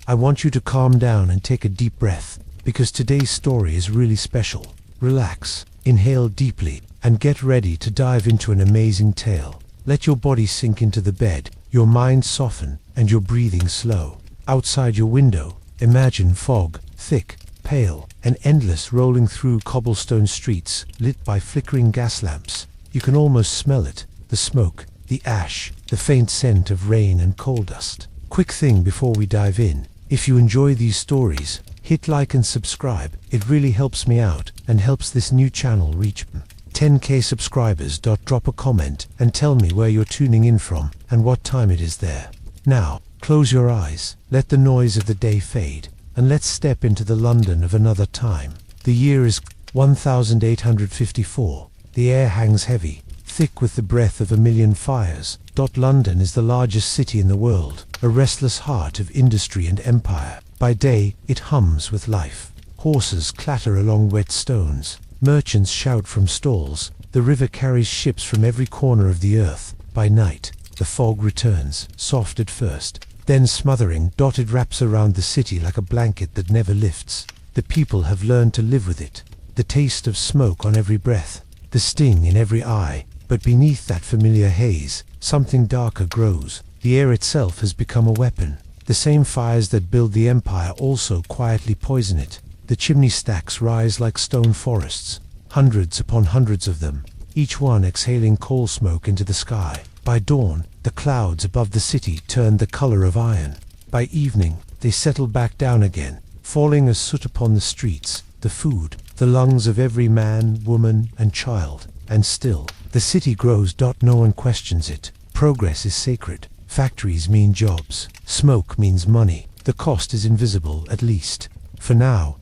I want you to calm down and take a deep breath, because today's story is really special. Relax, inhale deeply, and get ready to dive into an amazing tale. Let your body sink into the bed, your mind soften, and your breathing slow. Outside your window, imagine fog, thick, pale, and endless, rolling through cobblestone streets, lit by flickering gas lamps. You can almost smell it, the smoke, the ash, the faint scent of rain and coal dust. Quick thing before we dive in, if you enjoy these stories, hit like and subscribe. It really helps me out and helps this new channel reach 10K subscribers. Drop a comment and tell me where you're tuning in from and what time it is there. Now, close your eyes, let the noise of the day fade, and let's step into the London of another time. The year is 1854. The air hangs heavy, thick with the breath of a million fires. London is the largest city in the world, a restless heart of industry and empire. By day, it hums with life. Horses clatter along wet stones. Merchants shout from stalls. The river carries ships from every corner of the earth. By night, the fog returns, soft at first, then smothering. It wraps around the city like a blanket that never lifts. The people have learned to live with it. The taste of smoke on every breath, the sting in every eye. But beneath that familiar haze, something darker grows. The air itself has become a weapon. The same fires that build the empire also quietly poison it. The chimney stacks rise like stone forests, hundreds upon hundreds of them, each one exhaling coal smoke into the sky. By dawn, the clouds above the city turn the color of iron. By evening, they settle back down again, falling as soot upon the streets, the food, the lungs of every man, woman, and child. And still, the city grows. No one questions it. Progress is sacred. Factories mean jobs. Smoke means money. The cost is invisible, at least for now.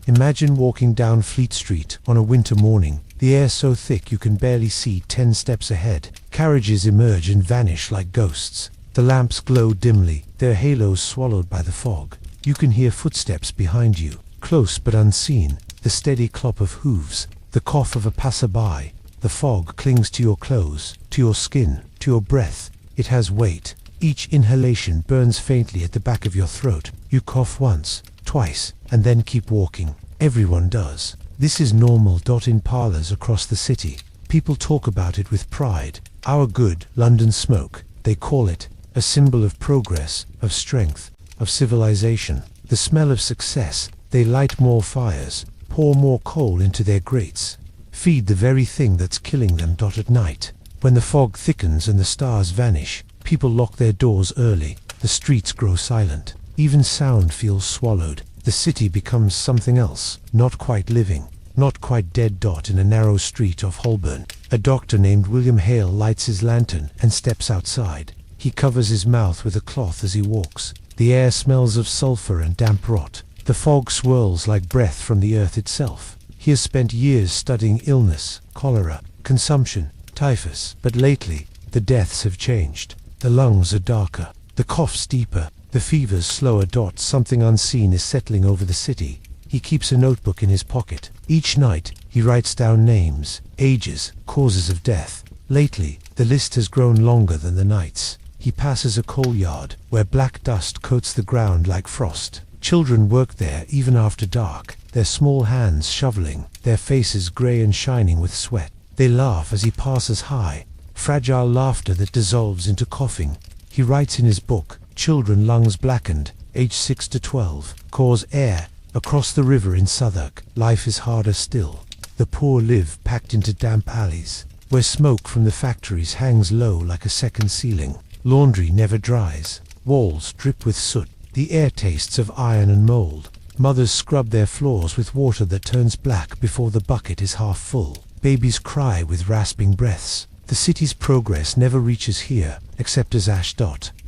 Imagine walking down Fleet Street on a winter morning. The air so thick you can barely see 10 steps ahead. Carriages emerge and vanish like ghosts. The lamps glow dimly, their halos swallowed by the fog. You can hear footsteps behind you, close but unseen, the steady clop of hooves, the cough of a passerby. The fog clings to your clothes, to your skin, to your breath. It has weight. Each inhalation burns faintly at the back of your throat. You cough once, twice, and then keep walking. Everyone does. This is normal. In parlors across the city, people talk about it with pride. Our good London smoke, they call it, a symbol of progress, of strength, of civilization. The smell of success. They light more fires, pour more coal into their grates, feed the very thing that's killing them. At night, when the fog thickens and the stars vanish, people lock their doors early. The streets grow silent. Even sound feels swallowed. The city becomes something else, not quite living, not quite dead. In a narrow street off Holborn, a doctor named William Hale lights his lantern and steps outside. He covers his mouth with a cloth as he walks. The air smells of sulfur and damp rot. The fog swirls like breath from the earth itself. He has spent years studying illness, cholera, consumption, typhus, but lately, the deaths have changed. The lungs are darker, the coughs deeper, the fevers slower. Something unseen is settling over the city. He keeps a notebook in his pocket. Each night, he writes down names, ages, causes of death. Lately, the list has grown longer than the nights. He passes a coal yard, where black dust coats the ground like frost. Children work there even after dark, their small hands shoveling, their faces grey and shining with sweat. They laugh as he passes high, fragile laughter that dissolves into coughing. He writes in his book, children lungs blackened, age 6 to 12, cause air. Across the river in Southwark, life is harder still. The poor live packed into damp alleys, where smoke from the factories hangs low like a second ceiling. Laundry never dries. Walls drip with soot. The air tastes of iron and mold. Mothers scrub their floors with water that turns black before the bucket is half full. Babies cry with rasping breaths. The city's progress never reaches here, except as ash.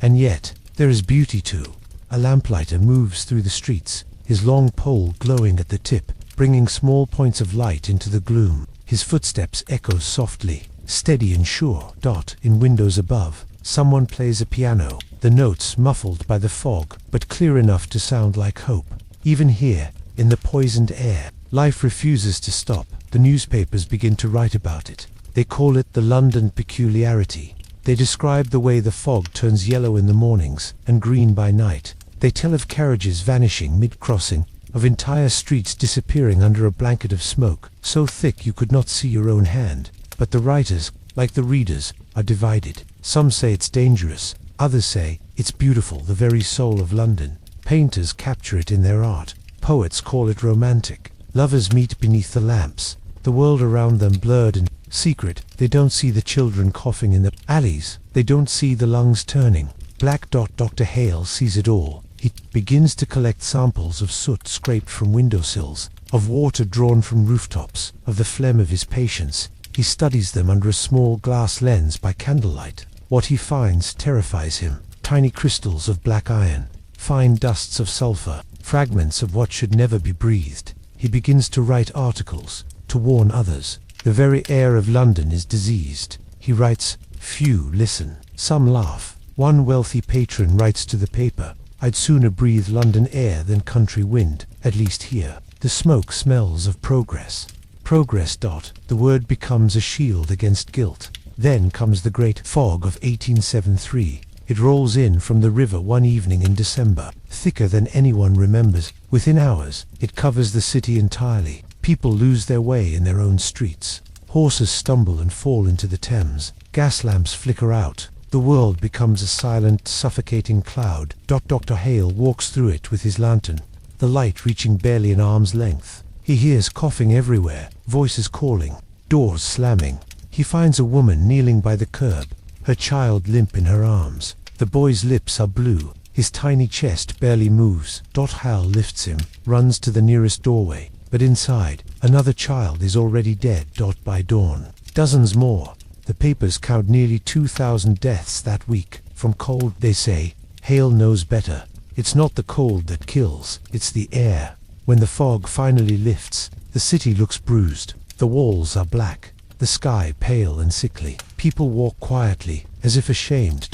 And yet, there is beauty too. A lamplighter moves through the streets, his long pole glowing at the tip, bringing small points of light into the gloom. His footsteps echo softly, steady and sure. In windows above, someone plays a piano, the notes muffled by the fog, but clear enough to sound like hope. Even here, in the poisoned air, life refuses to stop. The newspapers begin to write about it. They call it the London peculiarity. They describe the way the fog turns yellow in the mornings and green by night. They tell of carriages vanishing mid-crossing, of entire streets disappearing under a blanket of smoke, so thick you could not see your own hand. But the writers, like the readers, are divided. Some say it's dangerous, others say it's beautiful, the very soul of London. Painters capture it in their art, poets call it romantic. Lovers meet beneath the lamps, the world around them blurred and secret. They don't see the children coughing in the alleys, they don't see the lungs turning. Doctor Hale sees it all. He begins to collect samples of soot scraped from windowsills, of water drawn from rooftops, of the phlegm of his patients. He studies them under a small glass lens by candlelight. What he finds terrifies him. Tiny crystals of black iron, fine dusts of sulfur, fragments of what should never be breathed. He begins to write articles, to warn others. The very air of London is diseased. He writes, few listen, some laugh. One wealthy patron writes to the paper, I'd sooner breathe London air than country wind, at least here. The smoke smells of progress. Progress. The word becomes a shield against guilt. Then comes the Great Fog of 1873. It rolls in from the river one evening in December, thicker than anyone remembers. Within hours, it covers the city entirely. People lose their way in their own streets. Horses stumble and fall into the Thames. Gas lamps flicker out. The world becomes a silent, suffocating cloud. Dr. Hale walks through it with his lantern, the light reaching barely an arm's length. He hears coughing everywhere, voices calling, doors slamming. He finds a woman kneeling by the curb, her child limp in her arms. The boy's lips are blue, his tiny chest barely moves. Hale lifts him, runs to the nearest doorway, but inside, another child is already dead. By dawn, dozens more. The papers count nearly 2,000 deaths that week, from cold. They say, Hale knows better. It's not the cold that kills, it's the air. When the fog finally lifts, the city looks bruised. The walls are black, the sky pale and sickly. People walk quietly, as if ashamed.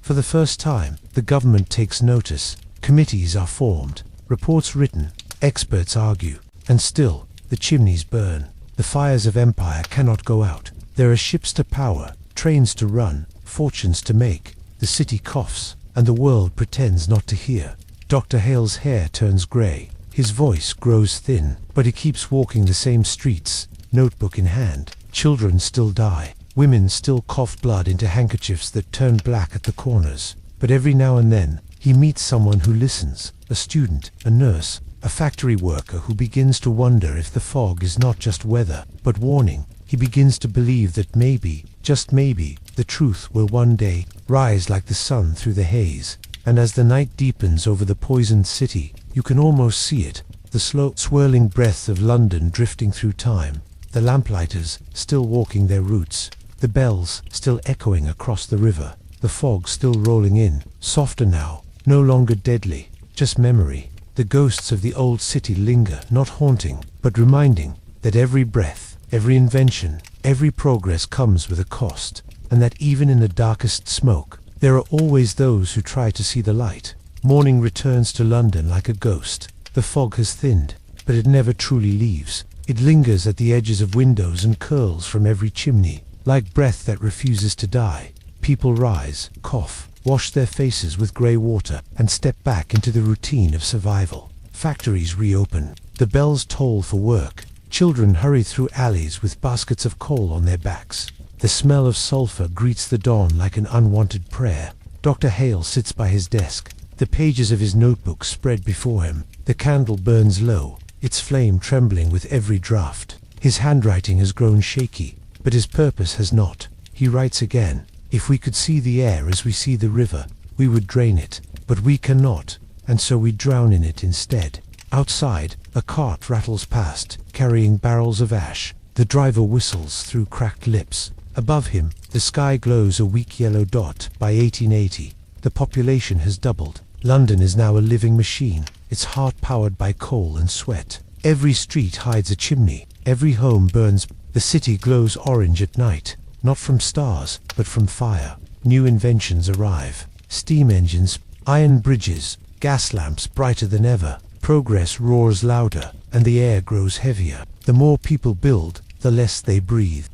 For the first time, the government takes notice. Committees are formed, reports written, experts argue, and still, the chimneys burn. The fires of empire cannot go out. There are ships to power, trains to run, fortunes to make. The city coughs, and the world pretends not to hear. Dr. Hale's hair turns grey, his voice grows thin, but he keeps walking the same streets, notebook in hand. Children still die, women still cough blood into handkerchiefs that turn black at the corners. But every now and then, he meets someone who listens, a student, a nurse, a factory worker who begins to wonder if the fog is not just weather, but warning. He begins to believe that maybe, just maybe, the truth will one day rise like the sun through the haze. And as the night deepens over the poisoned city, you can almost see it, the slow, swirling breath of London drifting through time, the lamplighters still walking their routes, the bells still echoing across the river, the fog still rolling in, softer now, no longer deadly, just memory. The ghosts of the old city linger, not haunting, but reminding that every breath, every invention, every progress comes with a cost, and that even in the darkest smoke, there are always those who try to see the light. Morning returns to London like a ghost. The fog has thinned, but it never truly leaves. It lingers at the edges of windows and curls from every chimney, like breath that refuses to die. People rise, cough, wash their faces with grey water, and step back into the routine of survival. Factories reopen. The bells toll for work. Children hurry through alleys with baskets of coal on their backs. The smell of sulfur greets the dawn like an unwanted prayer. Dr. Hale sits by his desk, the pages of his notebook spread before him. The candle burns low, its flame trembling with every draught. His handwriting has grown shaky, but his purpose has not. He writes again, if we could see the air as we see the river, we would drain it, but we cannot, and so we drown in it instead. Outside, a cart rattles past, carrying barrels of ash. The driver whistles through cracked lips. Above him, the sky glows a weak yellow dot. By 1880, the population has doubled. London is now a living machine, its heart powered by coal and sweat. Every street hides a chimney, every home burns. The city glows orange at night, not from stars, but from fire. New inventions arrive. Steam engines, iron bridges, gas lamps brighter than ever. Progress roars louder, and the air grows heavier. The more people build, the less they breathe.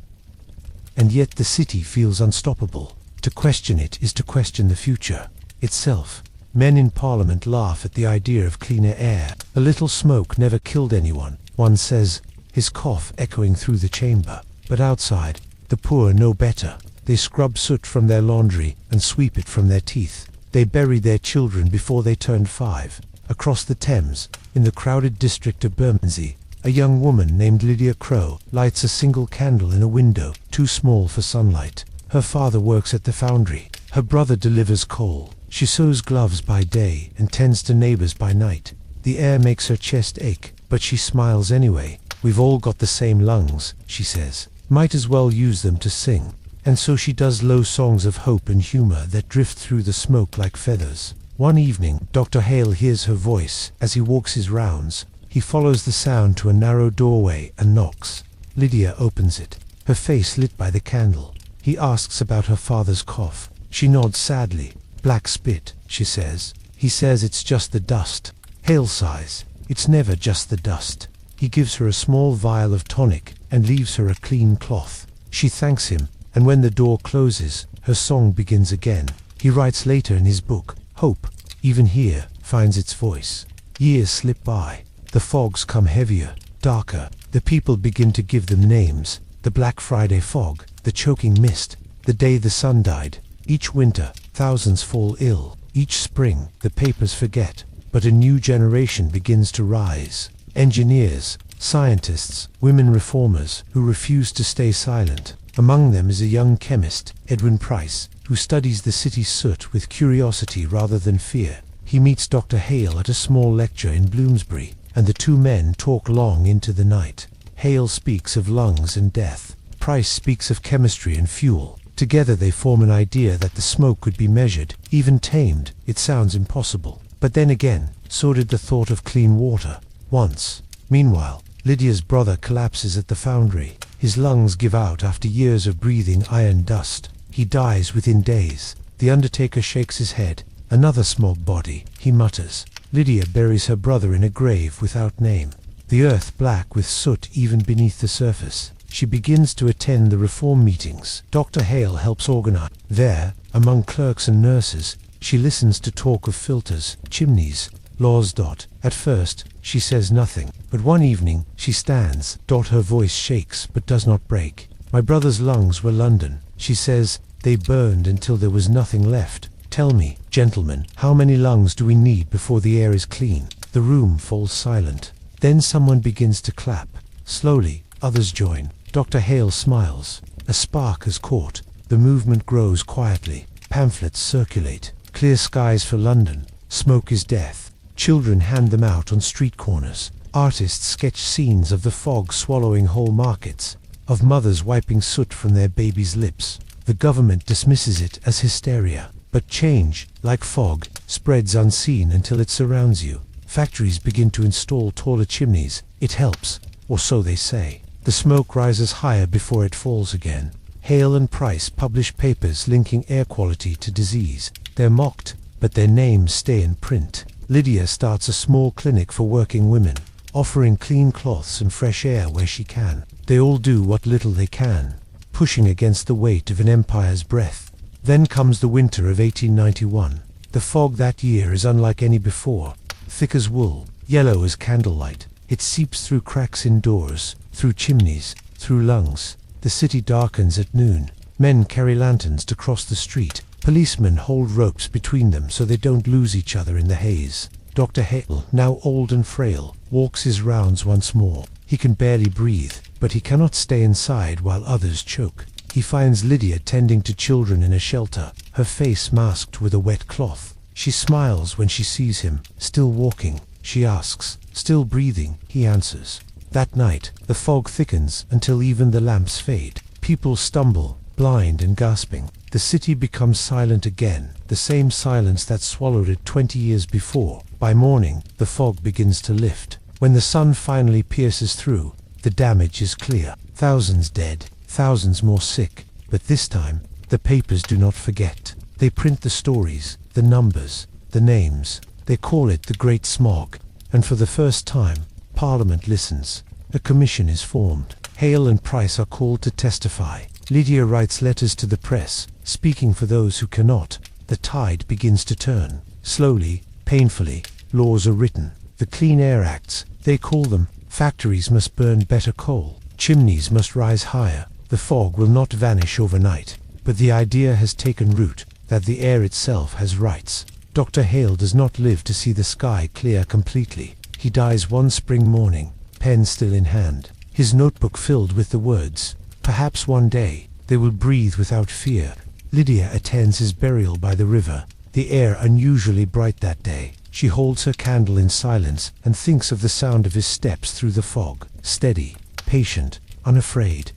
And yet the city feels unstoppable. To question it is to question the future itself. Men in Parliament laugh at the idea of cleaner air. A little smoke never killed anyone, one says, his cough echoing through the chamber. But outside, the poor know better. They scrub soot from their laundry and sweep it from their teeth. They buried their children before they turned 5. Across the Thames, in the crowded district of Bermondsey, a young woman named Lydia Crowe lights a single candle in a window too small for sunlight. Her father works at the foundry. Her brother delivers coal. She sews gloves by day and tends to neighbors by night. The air makes her chest ache, but she smiles anyway. We've all got the same lungs, she says. Might as well use them to sing. And so she does low songs of hope and humor that drift through the smoke like feathers. One evening, Dr. Hale hears her voice as he walks his rounds. He follows the sound to a narrow doorway and knocks. Lydia opens it, her face lit by the candle. He asks about her father's cough. She nods sadly. Black spit, she says. He says it's just the dust. Hale sighs. It's never just the dust. He gives her a small vial of tonic and leaves her a clean cloth. She thanks him, and when the door closes, her song begins again. He writes later in his book, Hope, even here, finds its voice. Years slip by. The fogs come heavier, darker. The people begin to give them names. The Black Friday fog, the choking mist, the day the sun died. Each winter, thousands fall ill. Each spring, the papers forget. But a new generation begins to rise. Engineers, scientists, women reformers who refuse to stay silent. Among them is a young chemist, Edwin Price, who studies the city's soot with curiosity rather than fear. He meets Dr. Hale at a small lecture in Bloomsbury, and the two men talk long into the night. Hale speaks of lungs and death. Price speaks of chemistry and fuel. Together they form an idea that the smoke could be measured, even tamed. It sounds impossible. But then again, so did the thought of clean water. Once. Meanwhile, Lydia's brother collapses at the foundry. His lungs give out after years of breathing iron dust. He dies within days. The undertaker shakes his head. Another smog body, he mutters. Lydia buries her brother in a grave without name. The earth black with soot even beneath the surface. She begins to attend the reform meetings Dr. Hale helps organize. There, among clerks and nurses, she listens to talk of filters, chimneys, laws. At first, she says nothing, but one evening, she stands. Her voice shakes but does not break. My brother's lungs were London, she says. They burned until there was nothing left. Tell me, gentlemen, how many lungs do we need before the air is clean? The room falls silent. Then someone begins to clap. Slowly, others join. Dr. Hale smiles. A spark is caught. The movement grows quietly. Pamphlets circulate. Clear skies for London. Smoke is death. Children hand them out on street corners. Artists sketch scenes of the fog swallowing whole markets, of mothers wiping soot from their babies' lips. The government dismisses it as hysteria. But change, like fog, spreads unseen until it surrounds you. Factories begin to install taller chimneys. It helps, or so they say. The smoke rises higher before it falls again. Hale and Price publish papers linking air quality to disease. They're mocked, but their names stay in print. Lydia starts a small clinic for working women, offering clean cloths and fresh air where she can. They all do what little they can, pushing against the weight of an empire's breath. Then comes the winter of 1891. The fog that year is unlike any before. Thick as wool, yellow as candlelight. It seeps through cracks in doors, through chimneys, through lungs. The city darkens at noon. Men carry lanterns to cross the street. Policemen hold ropes between them so they don't lose each other in the haze. Dr. Hale, now old and frail, walks his rounds once more. He can barely breathe, but he cannot stay inside while others choke. He finds Lydia tending to children in a shelter, her face masked with a wet cloth. She smiles when she sees him, still walking. She asks, still breathing, he answers. That night, the fog thickens until even the lamps fade. People stumble, blind and gasping. The city becomes silent again, the same silence that swallowed it 20 years before. By morning, the fog begins to lift. When the sun finally pierces through, the damage is clear. Thousands dead, thousands more sick. But this time, the papers do not forget. They print the stories, the numbers, the names. They call it the Great Smog. And for the first time, Parliament listens. A commission is formed. Hale and Price are called to testify. Lydia writes letters to the press, speaking for those who cannot. The tide begins to turn. Slowly, painfully, laws are written. The Clean Air Acts, they call them. Factories must burn better coal. Chimneys must rise higher. The fog will not vanish overnight. But the idea has taken root that the air itself has rights. Dr. Hale does not live to see the sky clear completely. He dies one spring morning, pen still in hand, his notebook filled with the words, "Perhaps one day they will breathe without fear." Lydia attends his burial by the river, the air unusually bright that day. She holds her candle in silence and thinks of the sound of his steps through the fog, steady, patient, unafraid.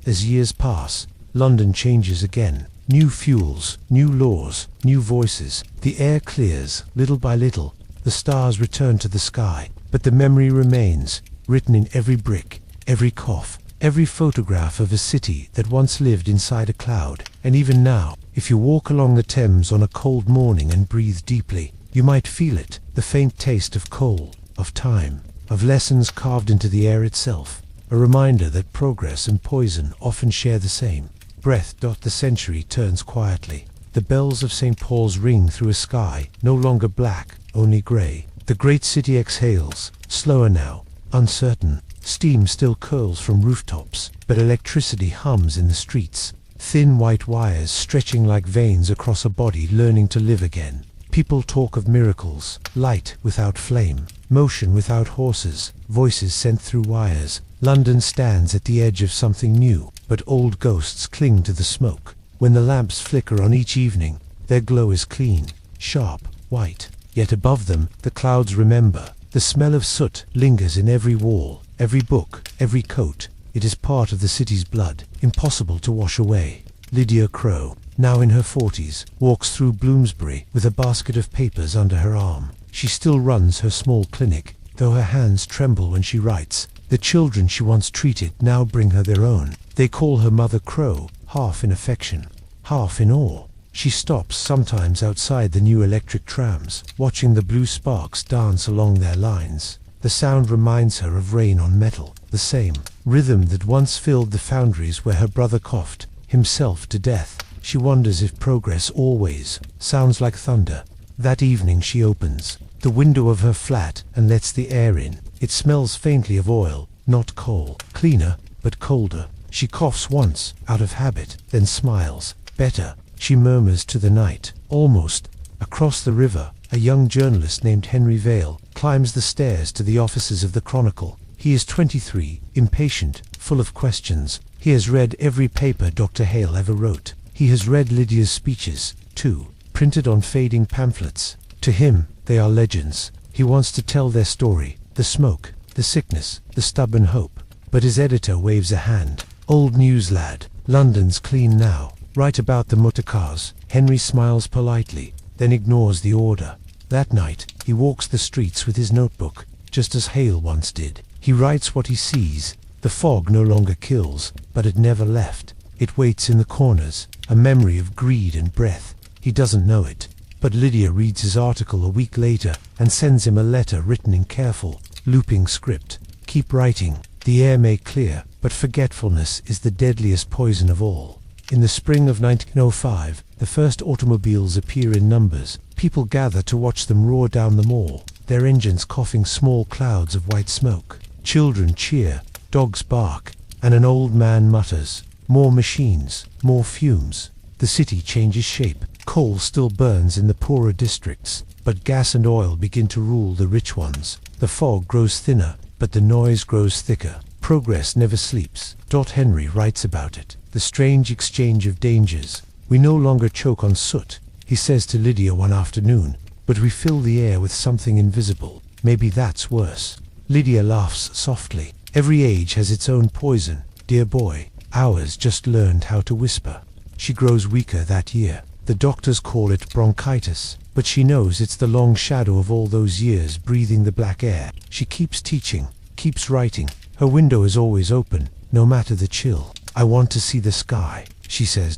As years pass, London changes again. New fuels, new laws, new voices. The air clears, little by little. The stars return to the sky, but the memory remains, written in every brick, every cough, every photograph of a city that once lived inside a cloud. And even now, if you walk along the Thames on a cold morning and breathe deeply, you might feel it, the faint taste of coal, of time, of lessons carved into the air itself. A reminder that progress and poison often share the same breath. The century turns quietly. The bells of St. Paul's ring through a sky no longer black, only grey. The great city exhales, slower now, uncertain. Steam still curls from rooftops, but electricity hums in the streets. Thin white wires stretching like veins across a body learning to live again. People talk of miracles, light without flame, motion without horses, voices sent through wires. London stands at the edge of something new, but old ghosts cling to the smoke. When the lamps flicker on each evening, their glow is clean, sharp, white. Yet above them, the clouds remember. The smell of soot lingers in every wall, every book, every coat. It is part of the city's blood, impossible to wash away. Lydia Crowe, now in her 40s, walks through Bloomsbury with a basket of papers under her arm. She still runs her small clinic, though her hands tremble when she writes. The children she once treated now bring her their own. They call her Mother Crowe, half in affection, half in awe. She stops sometimes outside the new electric trams, watching the blue sparks dance along their lines. The sound reminds her of rain on metal, the same rhythm that once filled the foundries where her brother coughed himself to death. She wonders if progress always sounds like thunder. That evening she opens the window of her flat and lets the air in. It smells faintly of oil, not coal. Cleaner, but colder. She coughs once, out of habit, then smiles. Better, she murmurs to the night. Almost. Across the river, a young journalist named Henry Vale climbs the stairs to the offices of the Chronicle. He is 23, impatient, full of questions. He has read every paper Dr. Hale ever wrote. He has read Lydia's speeches, too, printed on fading pamphlets. To him, they are legends. He wants to tell their story, the smoke, the sickness, the stubborn hope. But his editor waves a hand. Old news, lad. London's clean now. Write about the motor cars. Henry smiles politely, then ignores the order. That night, he walks the streets with his notebook, just as Hale once did. He writes what he sees. The fog no longer kills, but it never left. It waits in the corners, a memory of greed and breath. He doesn't know it. But Lydia reads his article a week later and sends him a letter written in careful, looping script. Keep writing. The air may clear, but forgetfulness is the deadliest poison of all. In the spring of 1905, the first automobiles appear in numbers. People gather to watch them roar down the mall, their engines coughing small clouds of white smoke. Children cheer, dogs bark, and an old man mutters, "More machines, more fumes." The city changes shape. Coal still burns in the poorer districts, but gas and oil begin to rule the rich ones. The fog grows thinner, but the noise grows thicker. Progress never sleeps. Henry writes about it. The strange exchange of dangers. We no longer choke on soot, he says to Lydia one afternoon, but we fill the air with something invisible. Maybe that's worse. Lydia laughs softly. Every age has its own poison, dear boy. Ours just learned how to whisper. She grows weaker that year. The doctors call it bronchitis, but she knows it's the long shadow of all those years breathing the black air. She keeps teaching, keeps writing. Her window is always open, no matter the chill. "I want to see the sky," she says.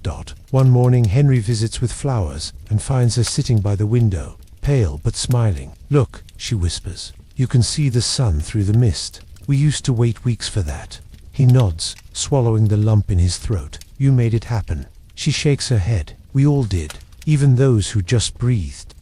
One morning Henry visits with flowers and finds her sitting by the window, pale but smiling. "Look," she whispers. "You can see the sun through the mist. We used to wait weeks for that." He nods, swallowing the lump in his throat. "You made it happen." She shakes her head. "We all did, even those who just breathed."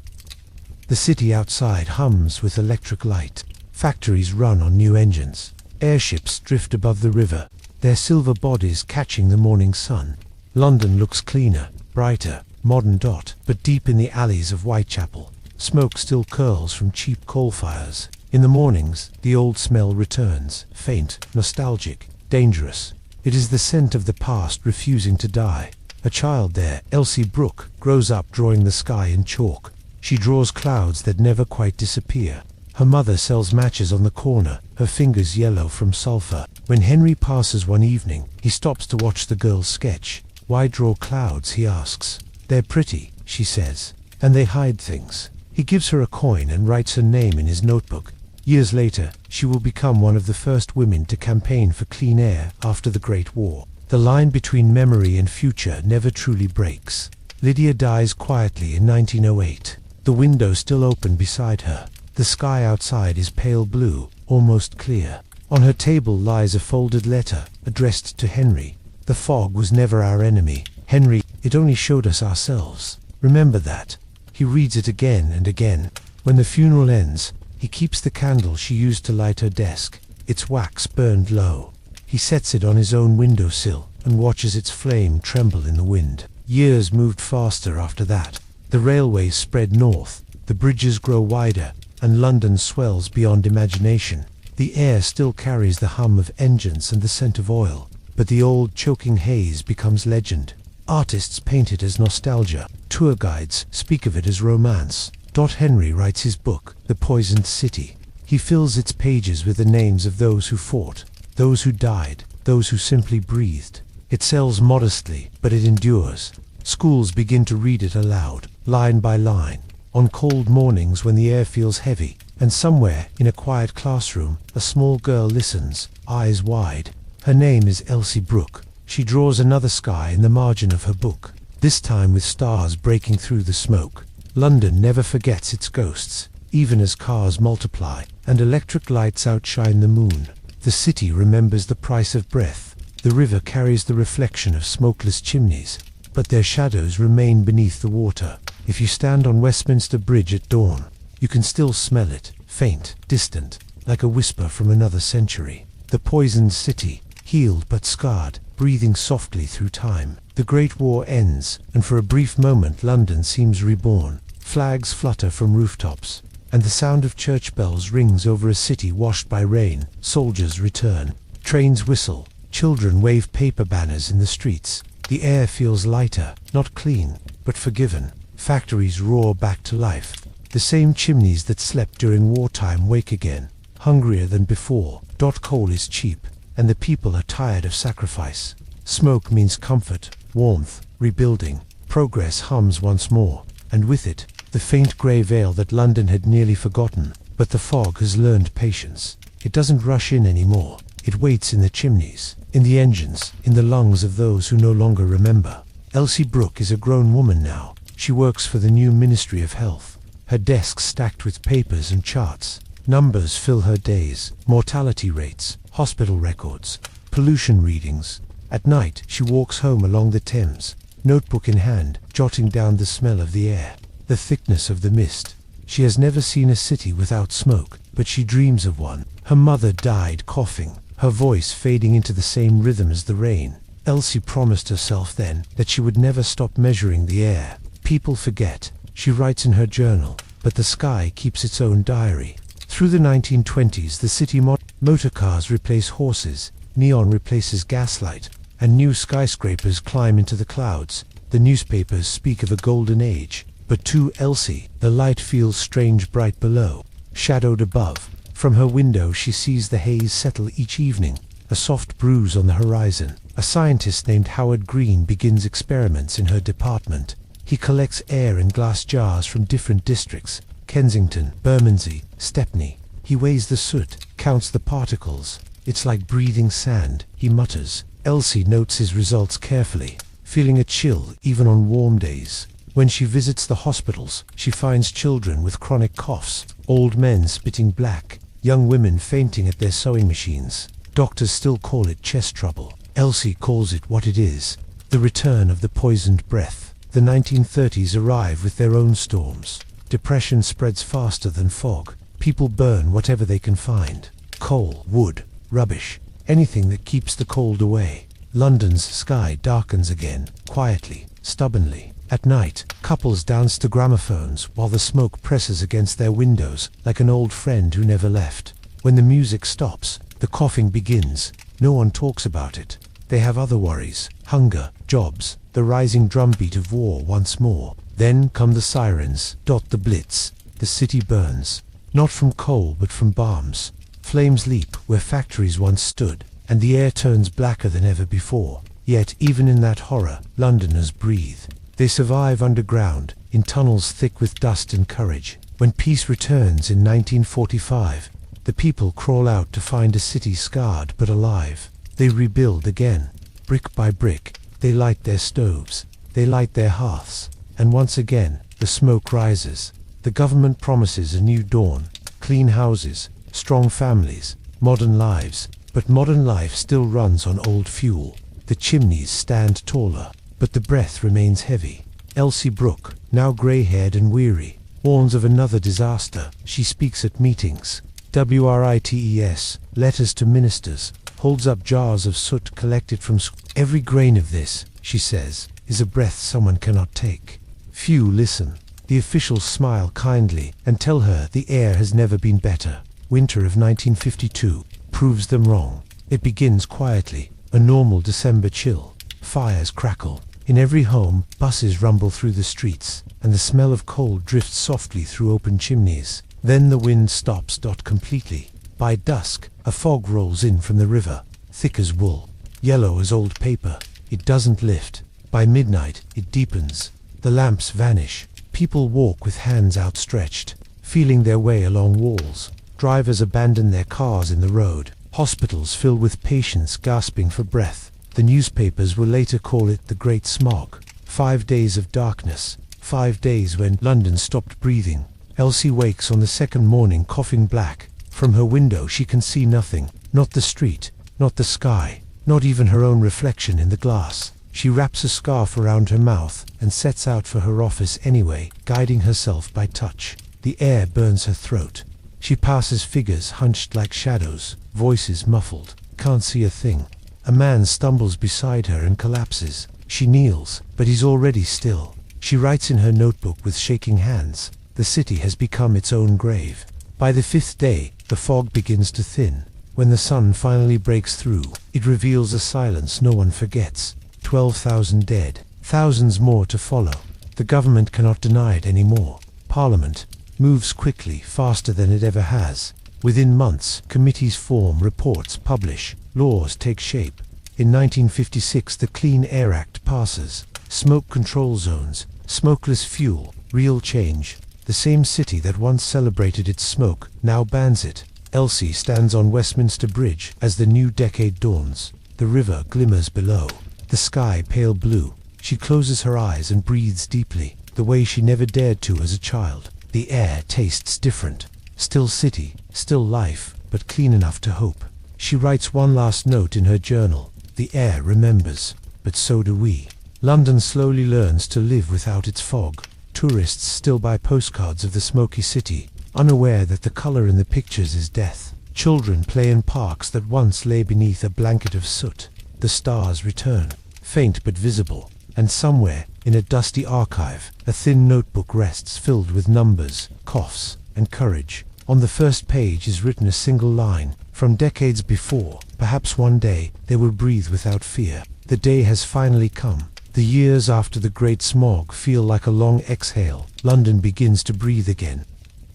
The city outside hums with electric light. Factories run on new engines. Airships drift above the river, their silver bodies catching the morning sun. London looks cleaner, brighter, modern. But deep in the alleys of Whitechapel, smoke still curls from cheap coal fires. In the mornings, the old smell returns, faint, nostalgic, dangerous. It is the scent of the past refusing to die. A child there, Elsie Brook, grows up drawing the sky in chalk. She draws clouds that never quite disappear. Her mother sells matches on the corner, her fingers yellow from sulfur. When Henry passes one evening, he stops to watch the girl sketch. "Why draw clouds?" he asks. "They're pretty," she says, "and they hide things." He gives her a coin and writes her name in his notebook. Years later, she will become one of the first women to campaign for clean air after the Great War. The line between memory and future never truly breaks. Lydia dies quietly in 1908. The window still open beside her. The sky outside is pale blue, almost clear. On her table lies a folded letter, addressed to Henry. "The fog was never our enemy, Henry, it only showed us ourselves. Remember that." He reads it again and again. When the funeral ends, he keeps the candle she used to light her desk. Its wax burned low. He sets it on his own windowsill and watches its flame tremble in the wind. Years moved faster after that. The railways spread north, the bridges grow wider, and London swells beyond imagination. The air still carries the hum of engines and the scent of oil, but the old choking haze becomes legend. Artists paint it as nostalgia. Tour guides speak of it as romance. Henry writes his book, The Poisoned City. He fills its pages with the names of those who fought, those who died, those who simply breathed. It sells modestly, but it endures. Schools begin to read it aloud, line by line, on cold mornings when the air feels heavy, and somewhere in a quiet classroom, a small girl listens, eyes wide. Her name is Elsie Brook. She draws another sky in the margin of her book, this time with stars breaking through the smoke. London never forgets its ghosts, even as cars multiply and electric lights outshine the moon. The city remembers the price of breath. The river carries the reflection of smokeless chimneys, but their shadows remain beneath the water. If you stand on Westminster Bridge at dawn, you can still smell it, faint, distant, like a whisper from another century. The poisoned city, healed but scarred, breathing softly through time. The Great War ends, and for a brief moment London seems reborn. Flags flutter from rooftops, and the sound of church bells rings over a city washed by rain. Soldiers return. Trains whistle. Children wave paper banners in the streets. The air feels lighter, not clean, but forgiven. Factories roar back to life. The same chimneys that slept during wartime wake again, hungrier than before. Coal is cheap, and the people are tired of sacrifice. Smoke means comfort, warmth, rebuilding. Progress hums once more, and with it, the faint grey veil that London had nearly forgotten. But the fog has learned patience. It doesn't rush in anymore. It waits in the chimneys, in the engines, in the lungs of those who no longer remember. Elsie Brook is a grown woman now. She works for the new Ministry of Health. Her desk stacked with papers and charts. Numbers fill her days. Mortality rates, hospital records, pollution readings. At night, she walks home along the Thames, notebook in hand, jotting down the smell of the air, the thickness of the mist. She has never seen a city without smoke, but she dreams of one. Her mother died coughing, her voice fading into the same rhythm as the rain. Elsie promised herself then that she would never stop measuring the air. People forget, she writes in her journal, but the sky keeps its own diary. Through the 1920s, the city motor cars replace horses, neon replaces gaslight, and new skyscrapers climb into the clouds. The newspapers speak of a golden age. But to Elsie, the light feels strange bright below, shadowed above. From her window she sees the haze settle each evening, a soft bruise on the horizon. A scientist named Howard Green begins experiments in her department. He collects air in glass jars from different districts, Kensington, Bermondsey, Stepney. He weighs the soot, counts the particles. "It's like breathing sand," he mutters. Elsie notes his results carefully, feeling a chill even on warm days. When she visits the hospitals, she finds children with chronic coughs, old men spitting black, young women fainting at their sewing machines. Doctors still call it chest trouble. Elsie calls it what it is, the return of the poisoned breath. The 1930s arrive with their own storms. Depression spreads faster than fog. People burn whatever they can find. Coal, wood, rubbish, anything that keeps the cold away. London's sky darkens again, quietly, stubbornly. At night, couples dance to gramophones while the smoke presses against their windows like an old friend who never left. When the music stops, the coughing begins. No one talks about it. They have other worries: hunger, jobs, the rising drumbeat of war once more. Then come the sirens, the blitz. The city burns, not from coal but from bombs. Flames leap where factories once stood, and the air turns blacker than ever before. Yet even in that horror, Londoners breathe. They survive underground, in tunnels thick with dust and courage. When peace returns in 1945, the people crawl out to find a city scarred but alive. They rebuild again, brick by brick. They light their stoves, they light their hearths, and once again, the smoke rises. The government promises a new dawn, clean houses, strong families, modern lives, but modern life still runs on old fuel. The chimneys stand taller, but the breath remains heavy. Elsie Brook, now grey-haired and weary, warns of another disaster. She speaks at meetings. WRITES, letters to ministers, holds up jars of soot collected from every grain of this, she says, is a breath someone cannot take. Few listen. The officials smile kindly and tell her the air has never been better. Winter of 1952 proves them wrong. It begins quietly, a normal December chill. Fires crackle. In every home, buses rumble through the streets, and the smell of coal drifts softly through open chimneys. Then the wind stops completely. By dusk, a fog rolls in from the river, thick as wool, yellow as old paper. It doesn't lift. By midnight, it deepens. The lamps vanish. People walk with hands outstretched, feeling their way along walls. Drivers abandon their cars in the road. Hospitals fill with patients gasping for breath. The newspapers will later call it the Great Smog. 5 days of darkness. 5 days when London stopped breathing. Elsie wakes on the second morning coughing black. From her window she can see nothing. Not the street, not the sky, not even her own reflection in the glass. She wraps a scarf around her mouth and sets out for her office anyway, guiding herself by touch. The air burns her throat. She passes figures hunched like shadows, voices muffled. Can't see a thing. A man stumbles beside her and collapses. She kneels, but he's already still. She writes in her notebook with shaking hands. The city has become its own grave. By the 5th day, the fog begins to thin. When the sun finally breaks through, it reveals a silence no one forgets. 12,000 dead, thousands more to follow. The government cannot deny it anymore. Parliament moves quickly, faster than it ever has. Within months, committees form, reports publish, laws take shape. In 1956, the Clean Air Act passes. Smoke control zones, smokeless fuel, real change. The same city that once celebrated its smoke now bans it. Elsie stands on Westminster Bridge as the new decade dawns. The river glimmers below, the sky pale blue. She closes her eyes and breathes deeply, the way she never dared to as a child. The air tastes different. Still city, still life, but clean enough to hope. She writes one last note in her journal. The air remembers, but so do we. London slowly learns to live without its fog. Tourists still buy postcards of the smoky city, unaware that the color in the pictures is death. Children play in parks that once lay beneath a blanket of soot. The stars return, faint but visible, and somewhere, in a dusty archive, a thin notebook rests filled with numbers, coughs, and courage. On the first page is written a single line. From decades before, perhaps one day, they will breathe without fear. The day has finally come. The years after the Great Smog feel like a long exhale. London begins to breathe again.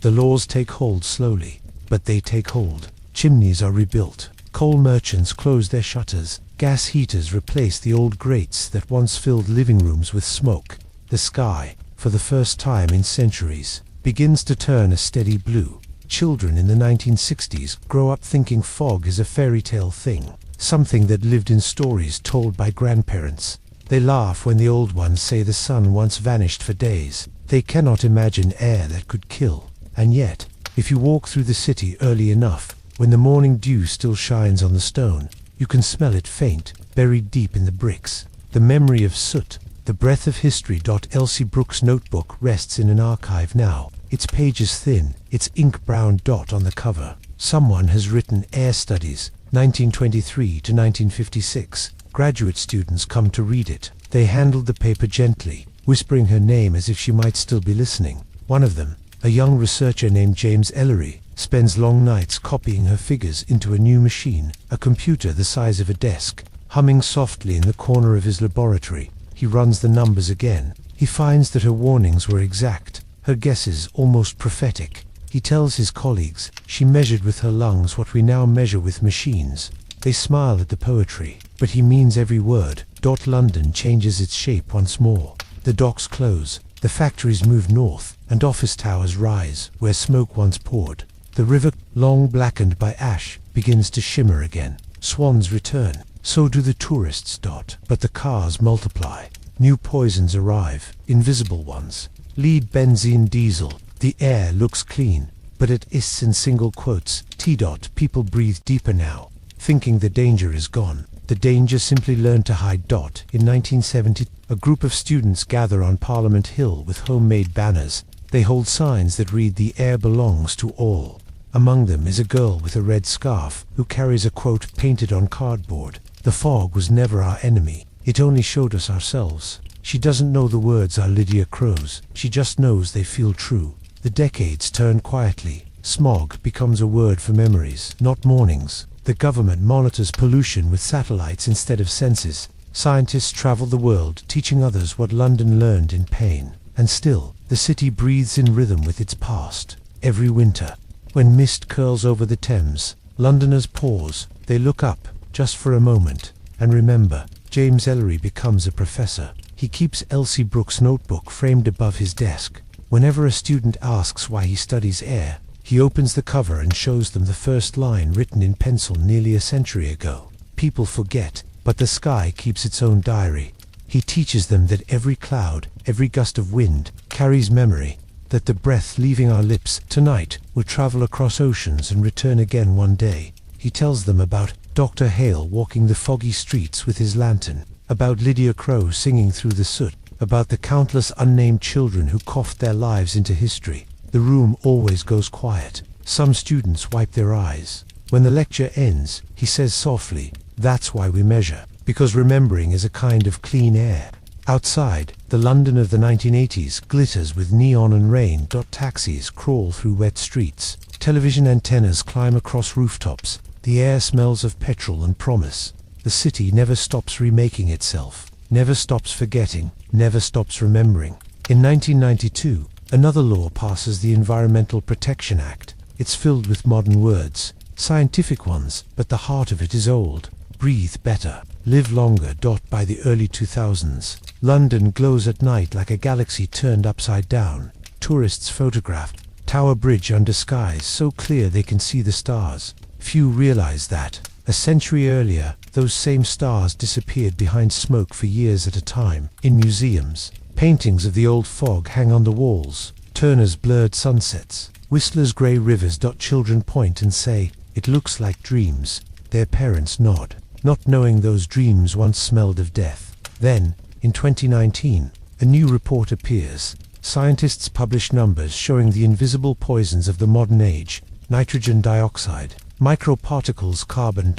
The laws take hold slowly, but they take hold. Chimneys are rebuilt. Coal merchants close their shutters. Gas heaters replace the old grates that once filled living rooms with smoke. The sky, for the first time in centuries, begins to turn a steady blue. Children in the 1960s grow up thinking fog is a fairy tale thing, something that lived in stories told by grandparents. They laugh when the old ones say the sun once vanished for days. They cannot imagine air that could kill. And yet, if you walk through the city early enough, when the morning dew still shines on the stone, you can smell it faint, buried deep in the bricks. The memory of soot, the breath of history. Elsie Brook's notebook rests in an archive now, its pages thin, its ink-brown dot on the cover. Someone has written Air Studies, 1923 to 1956. Graduate students come to read it. They handled the paper gently, whispering her name as if she might still be listening. One of them, a young researcher named James Ellery, spends long nights copying her figures into a new machine, a computer the size of a desk. Humming softly in the corner of his laboratory, he runs the numbers again. He finds that her warnings were exact, her guesses almost prophetic. He tells his colleagues, she measured with her lungs what we now measure with machines. They smile at the poetry, but he means every word. London changes its shape once more. The docks close, the factories move north, and office towers rise where smoke once poured. The river, long blackened by ash, begins to shimmer again. Swans return, so do the tourists. But the cars multiply. New poisons arrive, invisible ones. Lead, benzene, diesel. The air looks clean, but it is in single quotes. People breathe deeper now, thinking the danger is gone. The danger simply learned to hide. In 1970, a group of students gather on Parliament Hill with homemade banners. They hold signs that read, "The air belongs to all." Among them is a girl with a red scarf who carries a quote painted on cardboard. The fog was never our enemy. It only showed us ourselves. She doesn't know the words are Lydia Crowe's. She just knows they feel true. The decades turn quietly. Smog becomes a word for memories, not mornings. The government monitors pollution with satellites instead of sensors. Scientists travel the world, teaching others what London learned in pain. And still, the city breathes in rhythm with its past. Every winter, when mist curls over the Thames, Londoners pause. They look up, just for a moment, and remember. James Ellery becomes a professor. He keeps Elsie Brook's notebook framed above his desk. Whenever a student asks why he studies air, he opens the cover and shows them the first line written in pencil nearly a century ago. People forget, but the sky keeps its own diary. He teaches them that every cloud, every gust of wind, carries memory, that the breath leaving our lips tonight will travel across oceans and return again one day. He tells them about Doctor Hale walking the foggy streets with his lantern, about Lydia Crowe singing through the soot, about the countless unnamed children who coughed their lives into history. The room always goes quiet. Some students wipe their eyes. When the lecture ends, he says softly, "That's why we measure, because remembering is a kind of clean air." Outside, the London of the 1980s glitters with neon and rain. Taxis crawl through wet streets. Television antennas climb across rooftops. The air smells of petrol and promise. The city never stops remaking itself, never stops forgetting, never stops remembering. In 1992, another law passes, the Environmental Protection Act. It's filled with modern words, scientific ones, but the heart of it is old. Breathe better, live longer. By the early 2000s, London glows at night like a galaxy turned upside down. Tourists photograph Tower Bridge under skies so clear they can see the stars. Few realize that, a century earlier, those same stars disappeared behind smoke for years at a time. In museums, paintings of the old fog hang on the walls. Turner's blurred sunsets, Whistler's grey rivers. Children point and say, "It looks like dreams." Their parents nod, not knowing those dreams once smelled of death. Then, in 2019, a new report appears. Scientists publish numbers showing the invisible poisons of the modern age. Nitrogen dioxide, microparticles, carbon.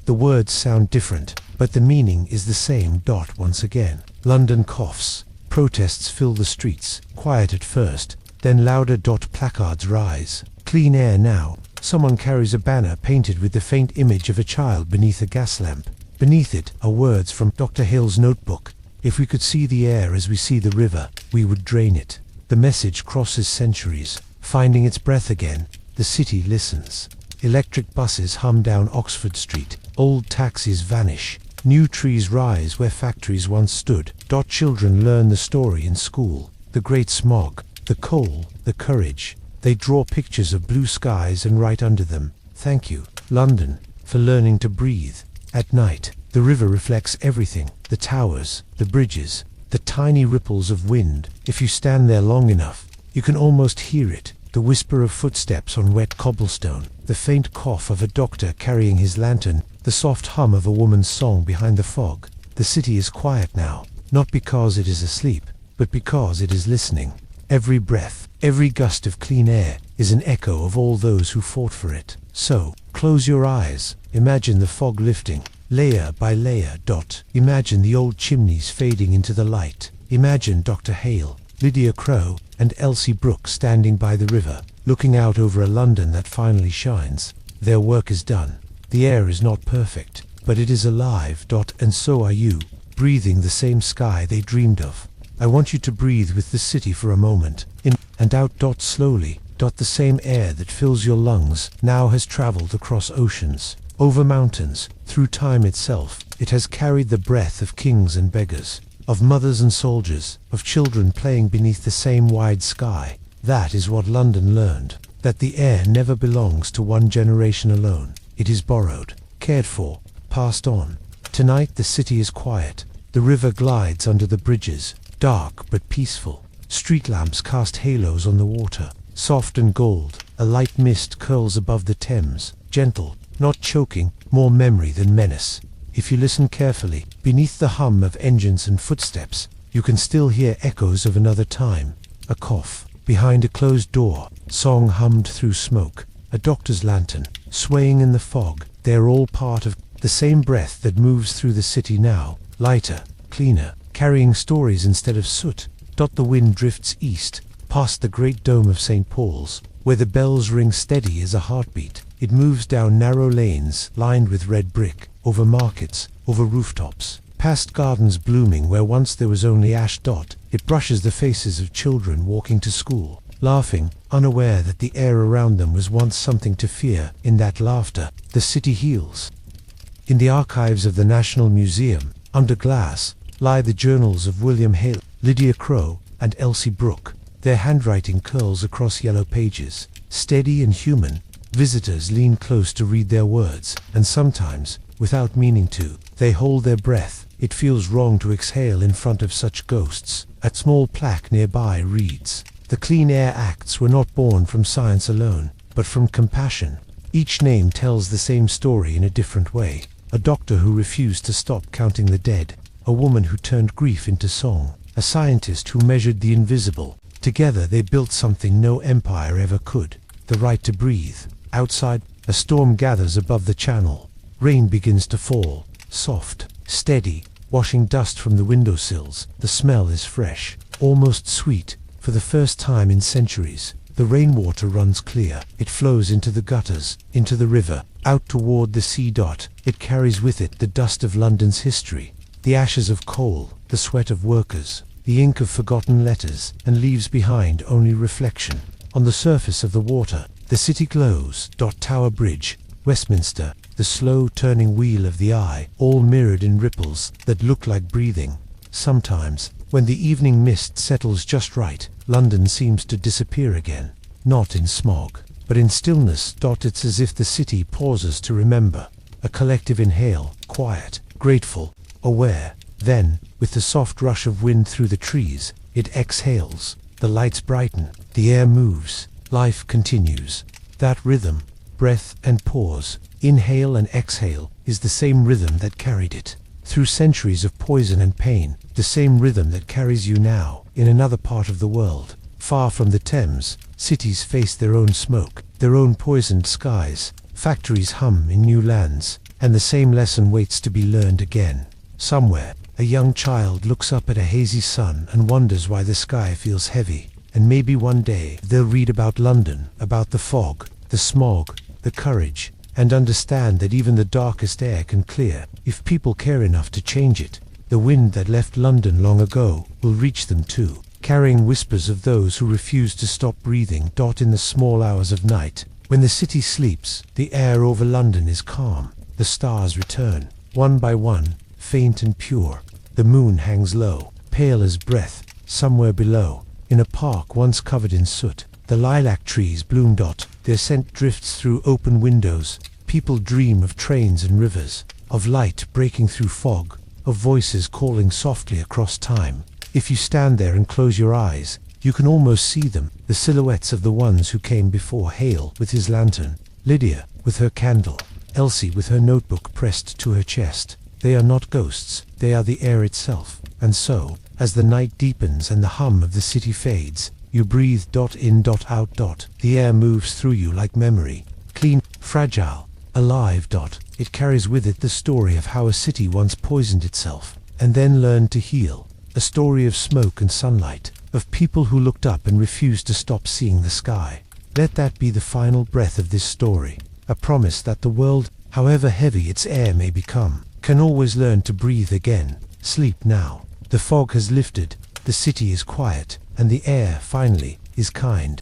The words sound different, but the meaning is the same. Once again, London coughs. Protests fill the streets, quiet at first, then louder. Placards rise. Clean air now. Someone carries a banner painted with the faint image of a child beneath a gas lamp. Beneath it are words from Doctor Hale's notebook. "If we could see the air as we see the river, we would drain it." The message crosses centuries, finding its breath again. The city listens. Electric buses hum down Oxford Street. Old taxis vanish. New trees rise where factories once stood. Children learn the story in school. The Great Smog, the coal, the courage. They draw pictures of blue skies and write under them, "Thank you, London, for learning to breathe." At night, the river reflects everything. The towers, the bridges, the tiny ripples of wind. If you stand there long enough, you can almost hear it. The whisper of footsteps on wet cobblestone, the faint cough of a doctor carrying his lantern, the soft hum of a woman's song behind the fog. The city is quiet now, not because it is asleep, but because it is listening. Every breath, every gust of clean air, is an echo of all those who fought for it. So, close your eyes, imagine the fog lifting, layer by layer. Imagine the old chimneys fading into the light. Imagine Doctor Hale, Lydia Crowe, and Elsie Brook standing by the river, looking out over a London that finally shines. Their work is done. The air is not perfect, but it is alive. And so are you, breathing the same sky they dreamed of. I want you to breathe with the city for a moment, in and out. Slowly. The same air that fills your lungs now has traveled across oceans, over mountains, through time itself. It has carried the breath of kings and beggars, of mothers and soldiers, of children playing beneath the same wide sky. That is what London learned, that the air never belongs to one generation alone. It is borrowed, cared for, passed on. Tonight the city is quiet. The river glides under the bridges, dark but peaceful. Street lamps cast halos on the water, soft and gold. A light mist curls above the Thames, gentle, not choking, more memory than menace. If you listen carefully, beneath the hum of engines and footsteps, you can still hear echoes of another time. A cough behind a closed door, song hummed through smoke, a doctor's lantern, swaying in the fog. They are all part of the same breath that moves through the city now, lighter, cleaner, carrying stories instead of soot. The wind drifts east, past the great dome of St. Paul's, where the bells ring steady as a heartbeat. It moves down narrow lanes lined with red brick, over markets, over rooftops, past gardens blooming where once there was only ash. It brushes the faces of children walking to school, laughing, unaware that the air around them was once something to fear. In that laughter, the city heals. In the archives of the National Museum, under glass, lie the journals of William Hale, Lydia Crowe, and Elsie Brook. Their handwriting curls across yellow pages, steady and human. Visitors lean close to read their words, and sometimes, without meaning to, they hold their breath. It feels wrong to exhale in front of such ghosts. A small plaque nearby reads, "The Clean Air Acts were not born from science alone, but from compassion." Each name tells the same story in a different way. A doctor who refused to stop counting the dead, a woman who turned grief into song, a scientist who measured the invisible. Together they built something no empire ever could, the right to breathe. Outside, a storm gathers above the channel. Rain begins to fall, soft, steady, washing dust from the windowsills. The smell is fresh, almost sweet. For the first time in centuries, the rainwater runs clear. It flows into the gutters, into the river, out toward the sea. It carries with it the dust of London's history, the ashes of coal, the sweat of workers, the ink of forgotten letters, and leaves behind only reflection. On the surface of the water, the city glows. Tower Bridge, Westminster, the slow turning wheel of the eye, all mirrored in ripples that look like breathing. Sometimes, when the evening mist settles just right, London seems to disappear again. Not in smog, but in stillness. It's as if the city pauses to remember. A collective inhale, quiet, grateful, aware. Then, with the soft rush of wind through the trees, it exhales. The lights brighten, the air moves, life continues. That rhythm, breath and pause, inhale and exhale, is the same rhythm that carried it through centuries of poison and pain, the same rhythm that carries you now, in another part of the world. Far from the Thames, cities face their own smoke, their own poisoned skies, factories hum in new lands, and the same lesson waits to be learned again. Somewhere, a young child looks up at a hazy sun and wonders why the sky feels heavy. And maybe one day they'll read about London, about the fog, the smog, the courage, and understand that even the darkest air can clear, if people care enough to change it. The wind that left London long ago will reach them too, carrying whispers of those who refuse to stop breathing. In the small hours of night, when the city sleeps, the air over London is calm. The stars return, one by one, faint and pure. The moon hangs low, pale as breath, somewhere below. In a park once covered in soot, the lilac trees bloom. Their scent drifts through open windows. People dream of trains and rivers, of light breaking through fog, of voices calling softly across time. If you stand there and close your eyes, you can almost see them, the silhouettes of the ones who came before. Hale with his lantern, Lydia with her candle, Elsie with her notebook pressed to her chest. They are not ghosts, they are the air itself. And so, as the night deepens and the hum of the city fades, You breathe. In. Out. The air moves through you like memory. Clean, fragile, alive. It carries with it the story of how a city once poisoned itself and then learned to heal. A story of smoke and sunlight, of people who looked up and refused to stop seeing the sky. Let that be the final breath of this story, a promise that the world, however heavy its air may become, can always learn to breathe again. Sleep now. The fog has lifted, the city is quiet, and the air, finally, is kind.